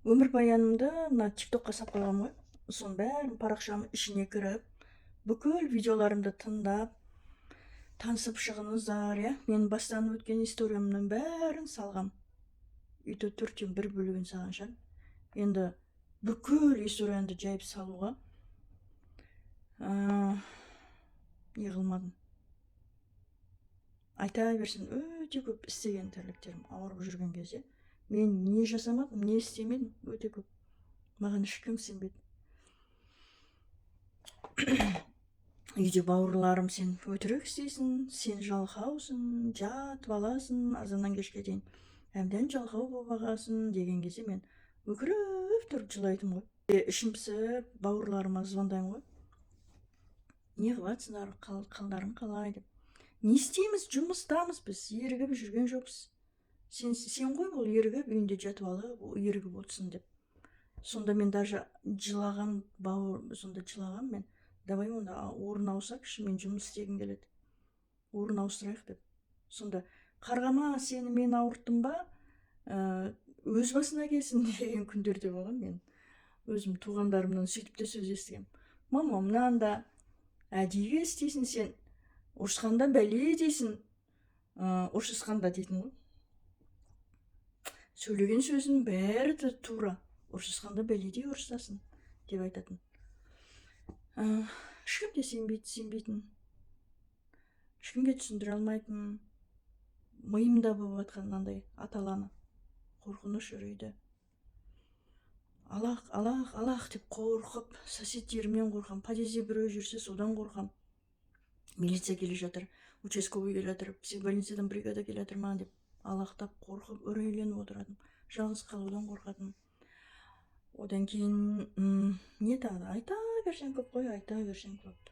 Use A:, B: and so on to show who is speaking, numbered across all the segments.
A: Өмірбаянымды мына тиктокқа салып қойғам ғой. Соның бәрін парақшамның ішіне кіріп, бүкіл видеоларымды тыңдап, танысып шығыңыздар, иә. Мен бастан өткен историямның бәрін салғам. Үйті 4-тен 1 бөлігін салғанша. Енді бүкіл историямды жайып салуға не қылмадым. Айта берсін, өте көп істеген тірліктерім ауырып жүрген кезде. Мен не жасамадым, не істемедім, өте көп. Маған ешкім сенбеді. Үйде бауырларым, сен өтірік істейсің, сен жалқаусың, жатып аласың, азаннан кешке дейін әбден жалқау болып ағасың деген кезде мен өкіріп тұрып жылайтым ғой. Ішім пісіп, бауырларыма звондаймын ғой. Не қылатсыңдар, қалдарың қалай деп. Не істейміз, жұмыстамыз біз, ерігіп жүрген жоқпыз. Сен ғой бұл ерігіп үйінде жатып алып, ерігіп отырсың деп. Сонда мен даже жылаған сонда жылаған мен. Давай онда орын ауысайықшы, мен жұмыс істегім келеді. Орын ауыстырайық деп. Сонда қарғама, сені мен ауырттым ба? Өз басына келсін деген күндерде болған. Мен өзім туғандарымнан сөйтіп те сөз естігем. Мама, мынанда әдейі істейсің сен. Ұрысқанда бәле дейсің. Ұрсысқанда дейтін ғой. Сөйлеген сөзің бәрі тура. Ұрсысқанда бәледей ұрсасың деп айтатын. Ешкім де сенбейтін. Ешкімге түсіндіре алмайтын. Миымда болып жатқан мынандай аталаны. Қорқыныш үрейді. Алақ деп қорқып, соседтерімнен қорқам. Подъезде біреу жүрсе, содан қорқам. Милиция келе жатыр, участковый келе жатыр, психбольницадан бригада келе жатыр ма деп алақтап, қорқып, үрейленіп отыратын. Жалғыз қалудан қорқатын. Одан кейін не тағы? Айта берсең көп қой, айта берсең көп.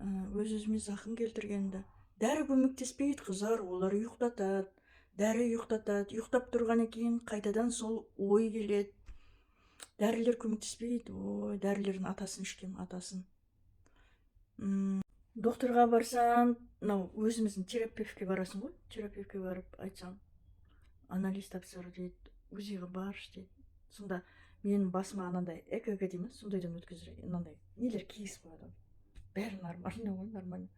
A: Өз-өзіме зақым келтіргенді. Дәрі көмектеспейді, қыздар, олар ұйықтатады. Дәрі ұйықтатады. Ұйықтап тұрғаннан кейін қайтадан сол ой келеді. Дәрілер көмектеспейді. Ой, дәрілердің атасын ішкем, атасын. Докторға барсаң, өзіміздің терапевтке барасың ғой. Терапевтке барып айтсаң, анализ тапсыр дейді, УЗИға баршы дейді. Сонда менің басыма анандай ЭКГ дейміз, сондайдан өткізір, анандай нелер киісіп қояды. Бәрі нормально ғой, нормально.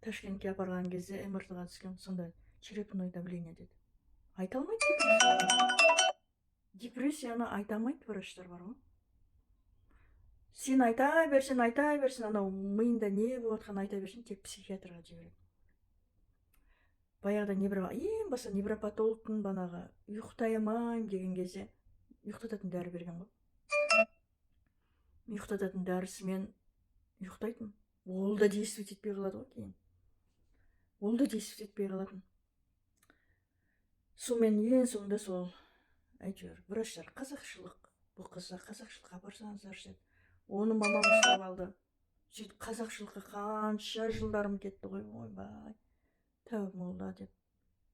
A: Ташкентке апарған кезде МРТ-ға түскен, сонда черепное давление деді. Айта алмайды. Депрессияны айта алмайды врачтар бар ғой. Сен айта берсін, анау миында не болып жатқанын айта берсін, тек психиатрға жібереді. Баяғыда ең баса невропатологтың банағы ұйықтай алмайм деген кезде ұйықтататын дәрі берген ғой. Ұйықтататын дәрісімен ұйықтайтын. Ол да действовать етпей қалады ғой кейін. Ол да действовать етпей қалатын. Сонымен ең соңында сол әйтеуір врачтар қазақшылық, бұл қызға қазақшылыққа апарсаңыздар деді. Оны мамам ұстап алды. Сөйтіп қазақшылыққа қанша жылдарым кетті ғой, ойбай. Тәуіп молда деп.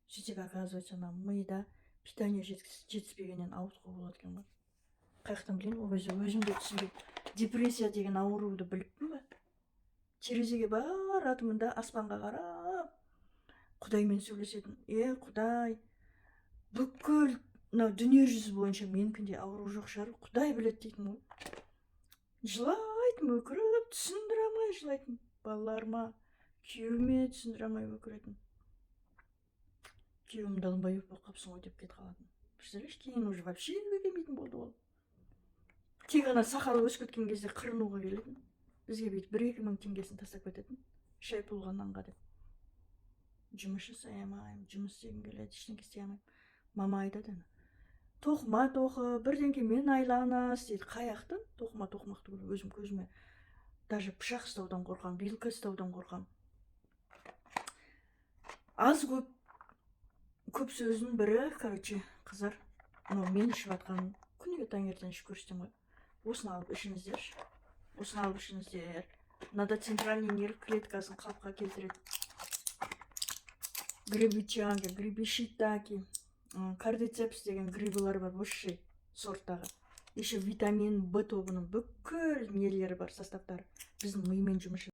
A: Сөйтіп оказывается, мида питание жетіспегеннен ауытқу болады екен ғой. Қаяқтан білейін, өзім де түсінбей. Депрессия деген ауруды біліппін ба? Терезеге баратымын да, аспанға қарап, Құдаймен сөйлесетін. Құдай, бүкіл дүние жүзі бойынша менікінде ауру жоқ шығар, Құдай біледі дейтін ғой. Жылайтын, өкіріп, түсіндіре алмай жылайтын. Балаларыма, күйеуіме түсіндіре алмай өкіретін. Күйеуім далбай болып қапсың ғой деп кетіп қалатын. Представляешь, кейін уже вообще үйге келмейтін болды ол. Тек ана сақалы өсіп кеткен кезде қырынуға келетін. Бізге бүйтіп 1-2 мың теңгесін тастап кететін. Шай пұлға нанға деп. Жұмыс жасай алмаймын, жұмыс істегім келеді, ештеңе істей алмаймын. Мама айтады, тоқыма тоқы, бірдеңке мен айланас дейді. Қаяқтан тоқымақты өзім көзіме. Даже пышақ ұстаудан қорқам, вилка ұстаудан қорқам. Аз көп сөздің бірі, короче, қыздар, мен ішіп атқан күніге таңертең ішіп көрсетем ғой. Осыны алып ішіңіздерші. Осыны алып ішіңіздер. Мынада центральный нерв клеткасын қалыпқа келтіреді. Грибы чанга, грибы шитаки, кардицепс деген грибылар бар, высший сорттағы. Еще витамин В тобының бүкіл нелері бар, составтары. Біздің мимен жұмыс